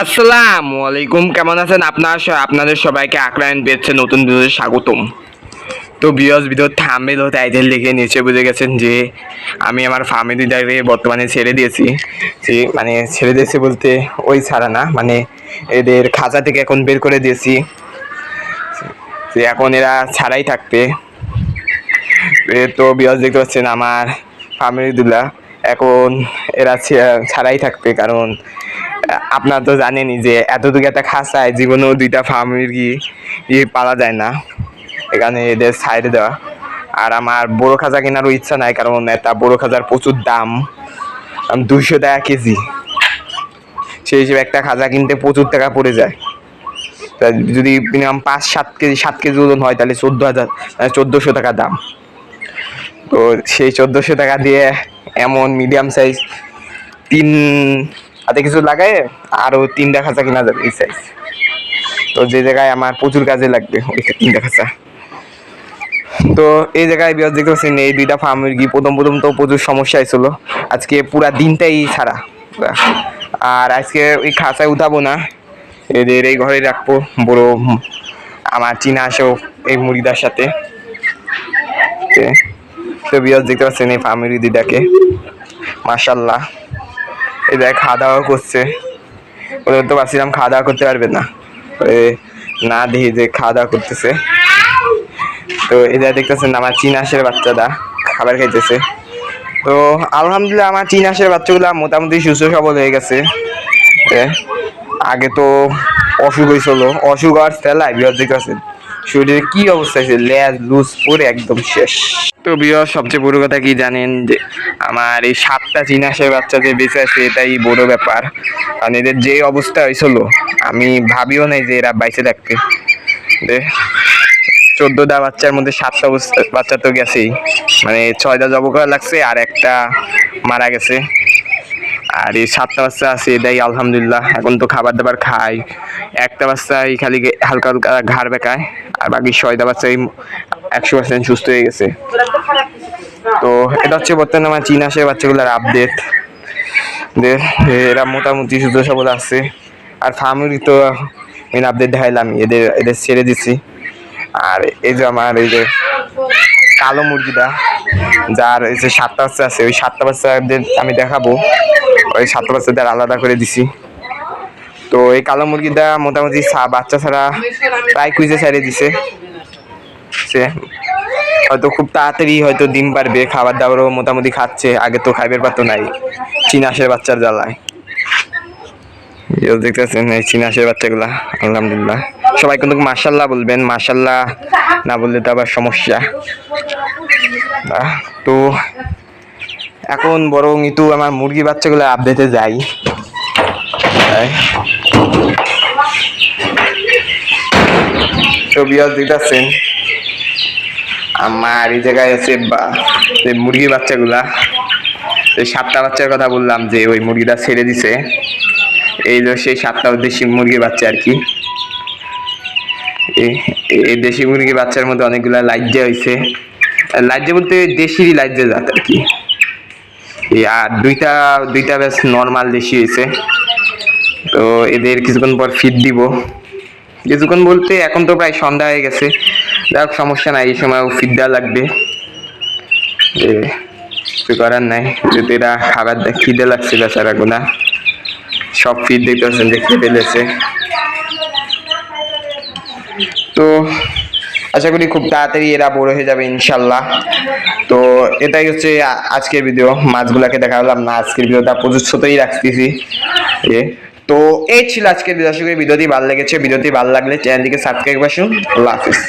আসসালামু আলাইকুম, কেমন আছেন আপনাদের সবাইকে আকরাইন পেয়েছে নতুন ভিডিওতে স্বাগতম। তো ভিডিও থাম্বনেল ও টাইটেল দেখে নিচে বুঝে গেছেন যে আমি আমার ফ্যামিলিটাকে বর্তমানে ছেড়ে দিয়েছি। মানে ছেড়ে দিয়েছি বলতে ওই ছাড়া না, মানে এদের খাঁচা থেকে এখন বের করে দিয়েছি যে এখন এরা ছাড়াই থাকবে। তো ভিউয়ার্স দেখতে পাচ্ছেন আমার ফ্যামিলিগুলা এখন এরা ছাড়াই থাকবে, কারণ আপনারা তো জানেনই যে এতটুকু একটা খাঁচায় জীবনেও দুইটা মুরগি পালা যায় না, এখানে এদের সাইডে দেওয়া। আর আমার বড় খাঁচা কেনারও ইচ্ছা নাই, কারণ একটা বড় খাঁচার প্রচুর দাম, 200 টাকা কেজি। সেই হিসেবে একটা খাঁচা কিনতে প্রচুর টাকা পড়ে যায়। যদি মিনিমাম 5-7 কেজি ওজন হয় তাহলে 14,000 টাকা দাম। তো সেই 1400 টাকা দিয়ে এমন মিডিয়াম সাইজ 3 হাতে কিছু লাগায় আরো 3টা খাঁচা কিনা যাবে এই সাইজ। তো যে জায়গায় আমার প্রচুর কাজে লাগবে ওই 3টা খাঁচা। তো এই জায়গায় বিয়ার দেখতে পাচ্ছেন এই দুইটা ফার্ম মুরগি প্রথম তো প্রচুর সমস্যা হয়েছিল। আজকে পুরা দিনটাই ছাড়া, আর আজকে ওই খাঁচায় উঠাবো না, এদের এই ঘরে রাখবো। বড় আমার চীনা আসেও এই মুরগিটার সাথে। তো বিয়ার দেখতে পাচ্ছেন এই ফার্ম মুরগি দুইটাকে, মাশাআল্লাহ এই জায়গায় খাওয়া দাওয়া করছে। ওদের তো ভাবছিলাম খাওয়া দাওয়া করতে পারবে না, না দেখি যে খাওয়া দাওয়া করতেছে। তো এটা দেখতেছেন আমার চীন হাঁসের বাচ্চাটা খাবার খাইতেছে। তো আলহামদুলিল্লাহ আমার চীন হাঁসের বাচ্চাগুলো মোটামুটি সুস্থ সবল হয়ে গেছে। আগে তো অসুখ হয়েছিল, অসুখ আর ফেলায় বিয়ার দেখতেছেন শরীরের কি অবস্থা হয়েছে, লেজ লুজ পরে একদম শেষ। তো বিয়ার সবচেয়ে বড় কথা কি জানেন, যে আমার এই 7টা চীন হাঁসের বাচ্চা যে বেঁচে আছে এটাই বড় ব্যাপার। কারণ এদের যে অবস্থা হয়েছিল আমি ভাবিও নাই যে এরা বাইচে থাকবে। 14টা বাচ্চার মধ্যে 7টা বাচ্চা তো গেছেই, মানে 6টা জব করা লাগছে আর একটা মারা গেছে। আর এই 7টা বাচ্চা আছে এটাই আলহামদুলিল্লাহ এখন তো খাবার দাবার খায়। একটা বাচ্চা খালি হালকা হালকা ঘাড় বেঁকায়, আর বাকি 6টা বাচ্চা 100% সুস্থ হয়ে গেছে। তো এটা হচ্ছে বর্তমানে আমার চীন হাঁসের বাচ্চাগুলোর আপডেট। এরা মোটামুটি সুস্থ সবল আছে। আর ফার্মেরই তো আপডেট দেখাইলাম, এদের ছেড়ে দিচ্ছি। আর এই যে আমার এই যে কালো মুরগিটা যার এই যে 7টা বাচ্চা আছে, ওই 7টা বাচ্চাদের আমি দেখাবো, ওই 7টা বাচ্চাদের আলাদা করে দিছি। তো এই কালো মুরগিটা মোটামুটি বাচ্চা ছাড়া প্রায় কুইজে ছেড়ে দিছে, সে হয়তো খুব তাড়াতাড়ি হয়তো ডিম পারবে, খাবার দাবারও মোটামুটি খাচ্ছে। আগে তো খাইবার পাতো নাই চীন হাঁসের বাচ্চার জ্বালায়। দেখতেছেন এই চীন হাঁসের বাচ্চাগুলা আলহামদুলিল্লাহ। সবাই কিন্তু মাশাআল্লাহ বলবেন, মাশাআল্লাহ না বললে তো আবার সমস্যা। তো এখন বরং একটু আমার মুরগি বাচ্চাগুলো আপডেটে যাই। তো বিয়ার দিতেছেন আমার এই জায়গায় আছে মুরগির বাচ্চাগুলা, এই 7টা বাচ্চার কথা বললাম যে ওই মুরগিটা ছেড়ে দিছে, এই যে সেই 7টা দেশি মুরগির বাচ্চা আর কি। এই দেশি মুরগির বাচ্চার মধ্যে অনেকগুলা লাইজা হয়েছে, লাইজা বলতে দেশিরই লাইজা জাত আর কি। আর দুইটা বেশ নর্মাল দেশি হয়েছে। তো এদের কিছুক্ষণ পর ফিড দিব, কিছুক্ষণ বলতে এখন তো প্রায় সন্ধ্যা হয়ে গেছে, যাক সমস্যা নাই, এই সময় ফিড দেওয়া লাগবে, কিছু করার নাই। যদি এরা খাবার খিদে লাগছে বেচারা গোনা, সব ফিড দিতে পারছেন যে খেয়ে ফেলেছে। তো আশা করি খুব তাড়াতাড়ি এরা বড় হয়ে যাবে ইনশাল্লাহ। তো এটাই হচ্ছে আজকের ভিডিও, মাছগুলাকে দেখালাম না, আজকের ভিডিওটা প্রচুর ছোটই রাখতেছি। তো এই ছিল আজকের ভিডিও। আশা করি ভিডিওটি ভালো লেগেছে, ভিডিওটি ভালো লাগলে চ্যানেলটিকে সাবস্ক্রাইব করুন। আল্লাহ হাফিজ।